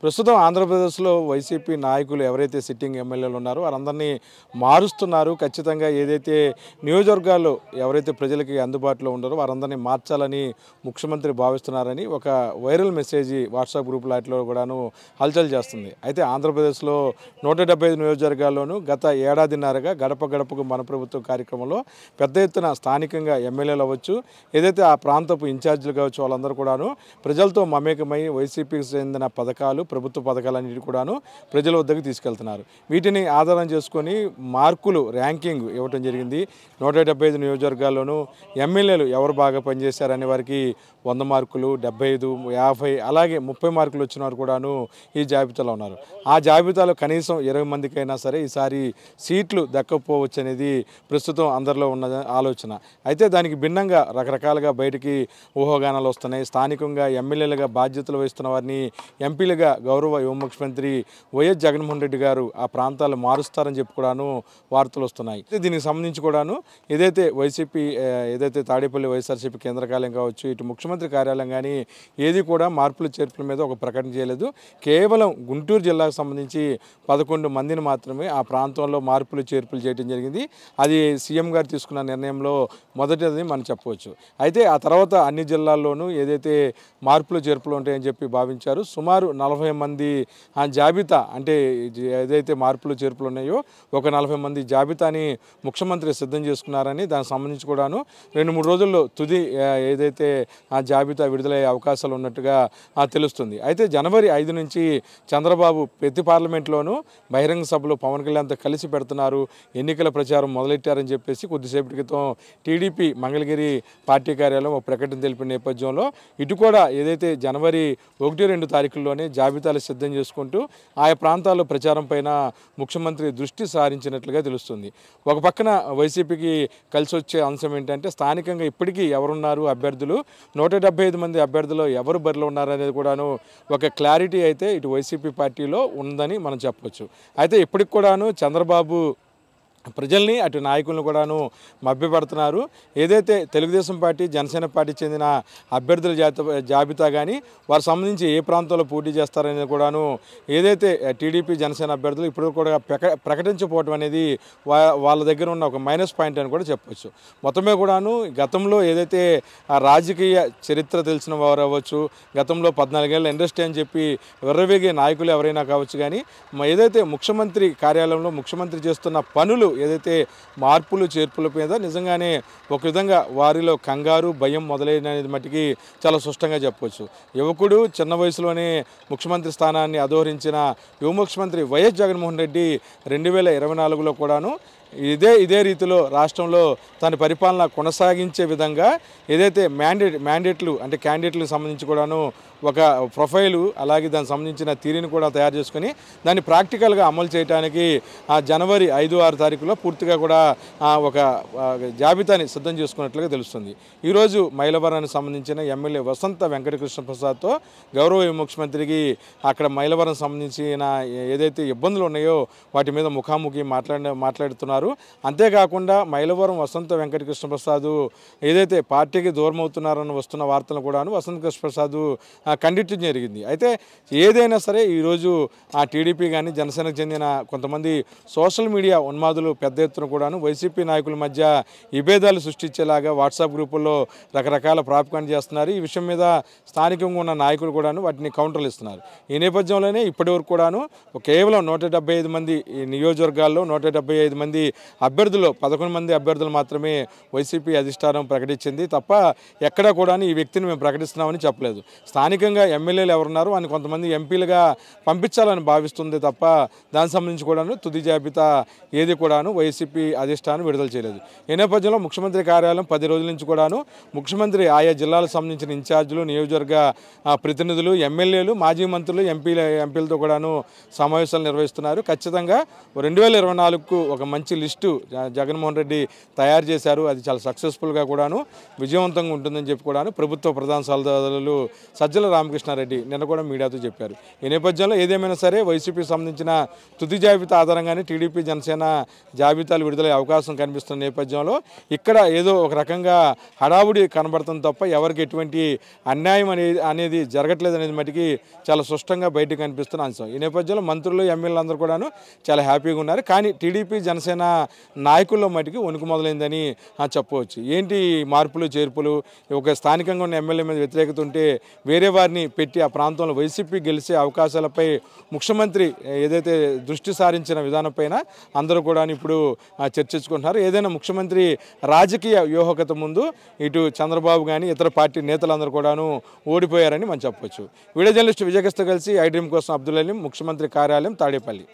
ప్రస్తుతం ఆంధ్రప్రదేశ్లో వైసీపీ నాయకులు ఎవరైతే సిట్టింగ్ ఎమ్మెల్యేలు ఉన్నారో వారందరినీ మారుస్తున్నారు. ఖచ్చితంగా ఏదైతే నియోజకవర్గాల్లో ఎవరైతే ప్రజలకి అందుబాటులో ఉన్నారో వారందరినీ మార్చాలని ముఖ్యమంత్రి భావిస్తున్నారని ఒక వైరల్ మెసేజ్ వాట్సాప్ గ్రూప్ లాంటిలో కూడాను హల్చల్ చేస్తుంది. అయితే ఆంధ్రప్రదేశ్లో 175 నియోజకవర్గాల్లోనూ గత ఏడాదిన్నరగా గడప గడపకు మన ప్రభుత్వం కార్యక్రమంలో పెద్ద ఎత్తున స్థానికంగా ఎమ్మెల్యేలు అవ్వచ్చు, ఏదైతే ఆ ప్రాంతపు ఇన్ఛార్జీలు కావచ్చు, వాళ్ళందరూ కూడాను ప్రజలతో మమేకమై వైసీపీకి చెందిన పథకాలు, ప్రభుత్వ పథకాలన్నిటి కూడాను ప్రజల వద్దకు తీసుకెళ్తున్నారు. వీటిని ఆధారం చేసుకొని మార్కులు ర్యాంకింగ్ ఇవ్వటం జరిగింది. 175 నియోజకవర్గాల్లోనూ ఎమ్మెల్యేలు ఎవరు బాగా పనిచేశారనే వారికి 100 మార్కులు, 75, 50 అలాగే 30 మార్కులు వచ్చిన వారు కూడాను ఈ జాబితాలో ఉన్నారు. ఆ జాబితాలో కనీసం 20 మందికైనా సరే ఈసారి సీట్లు దక్కకపోవచ్చు అనేది ప్రస్తుతం అందరిలో ఉన్న ఆలోచన. అయితే దానికి భిన్నంగా రకరకాలుగా బయటికి ఊహాగానాలు వస్తున్నాయి. స్థానికంగా ఎమ్మెల్యేలుగా బాధ్యతలు వహిస్తున్న వారిని ఎంపీలుగా గౌరవ యువ ముఖ్యమంత్రి వైఎస్ జగన్మోహన్ రెడ్డి గారు ఆ ప్రాంతాలు మారుస్తారని చెప్పి కూడాను వార్తలు వస్తున్నాయి. దీనికి సంబంధించి కూడాను ఏదైతే వైసీపీ ఏదైతే తాడేపల్లి వైఎస్ఆర్సీపీ కేంద్ర కార్యాలయం కావచ్చు, ఇటు ముఖ్యమంత్రి కార్యాలయం కానీ ఏది కూడా మార్పులు చేర్పుల మీద ఒక ప్రకటన చేయలేదు. కేవలం గుంటూరు జిల్లాకు సంబంధించి 11 మందిని మాత్రమే ఆ ప్రాంతంలో మార్పులు చేర్పులు చేయడం జరిగింది. అది సీఎం గారు తీసుకున్న నిర్ణయంలో మొదటిది మనం చెప్పవచ్చు. అయితే ఆ తర్వాత అన్ని జిల్లాల్లోనూ ఏదైతే మార్పులు చేర్పులు ఉంటాయని చెప్పి భావించారు. సుమారు 40 మంది ఆ జాబితా, అంటే ఏదైతే మార్పులు చేర్పులు ఉన్నాయో ఒక 40 మంది జాబితాని ముఖ్యమంత్రి సిద్ధం చేసుకున్నారని, దానికి సంబంధించి కూడాను 2-3 రోజుల్లో తుది ఏదైతే ఆ జాబితా విడుదలయ్యే అవకాశాలు ఉన్నట్టుగా తెలుస్తుంది. అయితే జనవరి 5 నుంచి చంద్రబాబు ప్రతి పార్లమెంట్లోనూ బహిరంగ సభలో పవన్ కళ్యాణ్తో కలిసి పెడుతున్నారు, ఎన్నికల ప్రచారం మొదలెట్టారని చెప్పేసి కొద్దిసేపటి క్రితం టీడీపీ మంగళగిరి పార్టీ కార్యాలయం ఒక ప్రకటన తెలిపిన నేపథ్యంలో ఇటు కూడా ఏదైతే జనవరి 1-2 తారీఖుల్లోనే జాబితాలు సిద్ధం చేసుకుంటూ ఆయా ప్రాంతాల్లో ప్రచారం పైన ముఖ్యమంత్రి దృష్టి సారించినట్లుగా తెలుస్తుంది. ఒక పక్కన వైసీపీకి కలిసి వచ్చే అంశం ఏంటంటే స్థానికంగా ఇప్పటికీ ఎవరున్నారు అభ్యర్థులు, 175 మంది అభ్యర్థులు ఎవరు బరిలో ఉన్నారు అనేది కూడాను ఒక క్లారిటీ అయితే ఇటు వైసీపీ పార్టీలో ఉందని మనం చెప్పవచ్చు. అయితే ఇప్పటికి కూడాను చంద్రబాబు ప్రజల్ని అటు నాయకులను కూడాను మభ్యపెడుతున్నారు. ఏదైతే తెలుగుదేశం పార్టీ, జనసేన పార్టీ చెందిన అభ్యర్థుల జాబితా కానీ వారికి సంబంధించి ఏ ప్రాంతంలో పోటీ చేస్తారనేది కూడాను ఏదైతే టీడీపీ, జనసేన అభ్యర్థులు ఇప్పుడు కూడా ప్రకటించకపోవడం అనేది వాళ్ళ దగ్గర ఉన్న ఒక మైనస్ పాయింట్ అని కూడా చెప్పవచ్చు. మొత్తమే కూడాను గతంలో ఏదైతే రాజకీయ చరిత్ర తెలిసిన వారు అవ్వచ్చు, గతంలో 14 ఏళ్ళ ఇండస్ట్రీ అని చెప్పి విర్రవేగే నాయకులు ఎవరైనా కావచ్చు, కానీ ఏదైతే ముఖ్యమంత్రి కార్యాలయంలో ముఖ్యమంత్రి చేస్తున్న పనులు ఏదైతే మార్పులు చేర్పుల మీద నిజంగానే ఒక విధంగా వారిలో కంగారు, భయం మొదలైనది మట్టికి చాలా స్పష్టంగా చెప్పవచ్చు. యువకుడు చిన్న వయసులోనే ముఖ్యమంత్రి స్థానాన్ని అధోరించిన యువ ముఖ్యమంత్రి వైఎస్ జగన్మోహన్ రెడ్డి 2024లో కూడాను ఇదే రీతిలో రాష్ట్రంలో తన పరిపాలన కొనసాగించే విధంగా ఏదైతే మ్యాండేట్లు అంటే క్యాండిడేట్లకు సంబంధించి కూడాను ఒక ప్రొఫైలు, అలాగే దానికి సంబంధించిన థియరీని కూడా తయారు చేసుకొని దాన్ని ప్రాక్టికల్గా అమలు చేయడానికి జనవరి 5-6 తారీఖులో పూర్తిగా కూడా ఒక జాబితాని సిద్ధం చేసుకున్నట్లుగా తెలుస్తుంది. ఈరోజు మైలవరానికి సంబంధించిన ఎమ్మెల్యే వసంత వెంకటకృష్ణ ప్రసాద్తో గౌరవ ముఖ్యమంత్రికి అక్కడ మైలవరం సంబంధించిన ఏదైతే ఇబ్బందులు ఉన్నాయో వాటి మీద ముఖాముఖి మాట్లాడుతున్నారు. అంతేకాకుండా మైలవరం వసంత వెంకటకృష్ణ ప్రసాద్ ఏదైతే పార్టీకి దూరం అవుతున్నారని వస్తున్న వార్తలను కూడాను వసంత కృష్ణ ప్రసాద్ ఖండించడం జరిగింది. అయితే ఏదైనా సరే ఈరోజు ఆ టీడీపీ కానీ జనసేనకు చెందిన కొంతమంది సోషల్ మీడియా ఉన్మాదులు పెద్ద ఎత్తున కూడాను వైసీపీ నాయకుల మధ్య విభేదాలు సృష్టించేలాగా వాట్సాప్ గ్రూపుల్లో రకరకాల ప్రాపకాండ చేస్తున్నారు. ఈ విషయం మీద స్థానికంగా ఉన్న నాయకులు కూడాను వాటిని కౌంటర్లు ఇస్తున్నారు. ఈ నేపథ్యంలోనే ఇప్పటివరకు కూడాను కేవలం 175 మంది నియోజకవర్గాల్లో 175 మంది అభ్యర్థులు 11 మంది అభ్యర్థులు మాత్రమే వైసీపీ అధిష్టానం ప్రకటించింది తప్ప ఎక్కడా కూడా ఈ వ్యక్తిని మేము ప్రకటిస్తున్నామని చెప్పలేదు. స్థానికంగా ఎమ్మెల్యేలు ఎవరున్నారు అని కొంతమంది ఎంపీలుగా పంపించాలని భావిస్తుంది తప్ప దానికి సంబంధించి కూడాను తుది జాబితా ఏది కూడాను వైసీపీ అధిష్టానం విడుదల చేయలేదు. ఈ నేపథ్యంలో ముఖ్యమంత్రి కార్యాలయం 10 రోజుల నుంచి కూడాను ముఖ్యమంత్రి ఆయా జిల్లాలకు సంబంధించిన ఇన్ఛార్జీలు, నియోజకవర్గ ప్రతినిధులు, ఎమ్మెల్యేలు, మాజీ మంత్రులు, ఎంపీలతో కూడాను సమావేశాలు నిర్వహిస్తున్నారు. ఖచ్చితంగా 2024కు ఒక మంచి లిస్టు జగన్మోహన్ రెడ్డి తయారు చేశారు. అది చాలా సక్సెస్ఫుల్గా కూడాను విజయవంతంగా ఉంటుందని చెప్పి కూడాను ప్రభుత్వ ప్రధాన సలహాదారులు సజ్జల రామకృష్ణారెడ్డి నిన్న కూడా మీడియాతో చెప్పారు. ఈ నేపథ్యంలో ఏదేమైనా సరే వైసీపీకి సంబంధించిన తుది జాబితా ఆధారంగానే టీడీపీ జనసేన జాబితాలు విడుదలయ్యే అవకాశం కనిపిస్తున్న నేపథ్యంలో ఇక్కడ ఏదో ఒక రకంగా హడావుడి కనబడుతుంది తప్ప ఎవరికి ఎటువంటి అన్యాయం అనేది జరగట్లేదు అనేది మటుకి చాలా స్పష్టంగా బయటకు కనిపిస్తున్న అంశం. ఈ నేపథ్యంలో మంత్రులు ఎమ్మెల్యేలు అందరూ కూడాను చాలా హ్యాపీగా ఉన్నారు. కానీ టీడీపీ జనసేన నాయకుల్లో మటుకి వణుకు మొదలైందని చెప్పవచ్చు. ఏంటి మార్పులు చేర్పులు, ఒక స్థానికంగా ఉన్న ఎమ్మెల్యే మీద వ్యతిరేకత ఉంటే వేరే వారిని పెట్టి ఆ ప్రాంతంలో వైసీపీ గెలిచే అవకాశాలపై ముఖ్యమంత్రి ఏదైతే దృష్టి సారించిన విధానంపైన అందరూ కూడా ఇప్పుడు చర్చించుకుంటున్నారు. ఏదైనా ముఖ్యమంత్రి రాజకీయ వ్యూహకత ముందు ఇటు చంద్రబాబు కానీ ఇతర పార్టీ నేతలందరూ కూడాను ఓడిపోయారని మనం చెప్పొచ్చు. వీడియో జర్నలిస్ట్ విజయకృష్ణతో కలిసి ఐ డ్రీమ్ కోసం అబ్దుల్ అలీం, ముఖ్యమంత్రి కార్యాలయం, తాడేపల్లి.